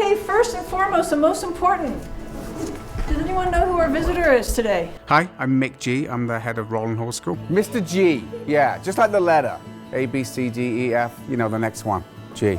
Okay, first and foremost, and most important, does anyone know who our visitor is today? Hi, I'm Mick G. I'm the head of Roland Hall School. Mr. G, yeah, just like the letter. A, B, C, D, E, F, you know, the next one, G.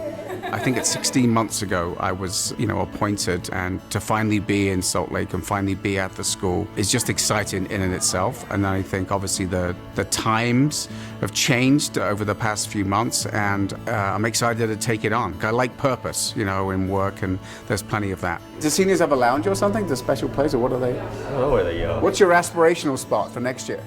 I think it's 16 months ago I was, appointed, and to finally be in Salt Lake and finally be at the school is just exciting in and itself. And I think obviously the times have changed over the past few months, and I'm excited to take it on. I like purpose, in work, and there's plenty of that. Do seniors have a lounge or something? The special place, or what are they? I don't know where they go. What's your aspirational spot for next year?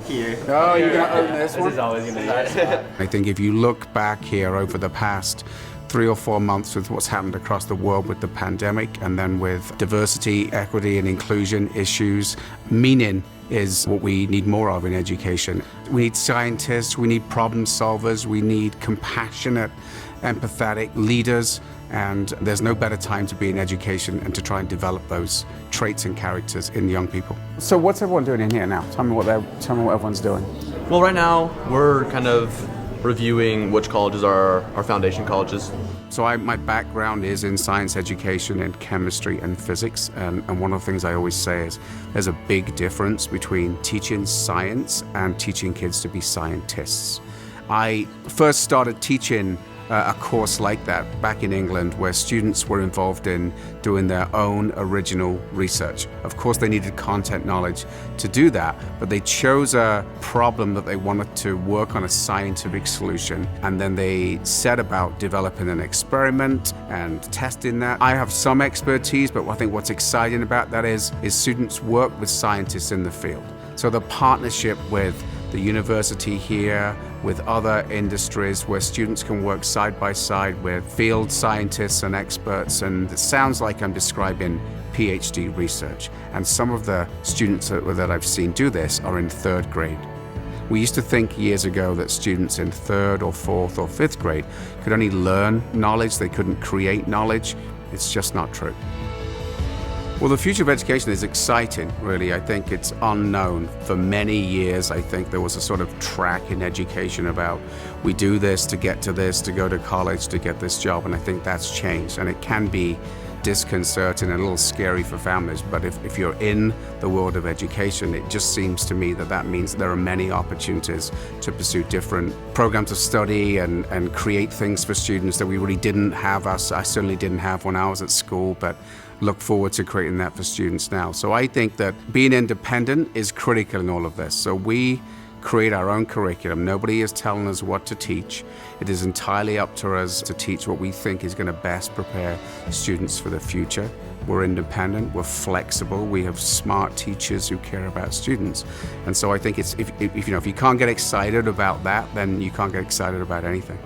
Here. Oh, you're going to own this one? This is always going to be it. I think if you look back here over the past 3 or 4 months with what's happened across the world with the pandemic, and then with diversity, equity, and inclusion issues, meaning is what we need more of in education. We need scientists, we need problem solvers, we need compassionate, empathetic leaders, and there's no better time to be in education and to try and develop those traits and characters in young people. So what's everyone doing in here now? Tell me what everyone's doing. Well, right now, we're kind of reviewing which colleges are our foundation colleges. So my background is in science education and chemistry and physics, and one of the things I always say is there's a big difference between teaching science and teaching kids to be scientists. I first started teaching a course like that back in England, where students were involved in doing their own original research. Of course, they needed content knowledge to do that, but they chose a problem that they wanted to work on a scientific solution, and then they set about developing an experiment and testing that. I have some expertise, but I think what's exciting about that is students work with scientists in the field. So the partnership with the university here, with other industries, where students can work side by side with field scientists and experts, and it sounds like I'm describing PhD research. And some of the students that I've seen do this are in 3rd grade. We used to think years ago that students in 3rd or 4th or 5th grade could only learn knowledge, they couldn't create knowledge. It's just not true. Well, the future of education is exciting, really. I think it's unknown. For many years, I think there was a sort of track in education about we do this to get to this, to go to college, to get this job, and I think that's changed. And it can be disconcerting and a little scary for families, but if you're in the world of education, it just seems to me that means there are many opportunities to pursue different programs of study and create things for students that we really didn't have. I certainly didn't have when I was at school, but look forward to creating that for students now. So I think that being independent is critical in all of this. So we create our own curriculum. Nobody is telling us what to teach. It is entirely up to us to teach what we think is going to best prepare students for the future. We're independent, we're flexible, we have smart teachers who care about students. And so I think if you can't get excited about that, then you can't get excited about anything.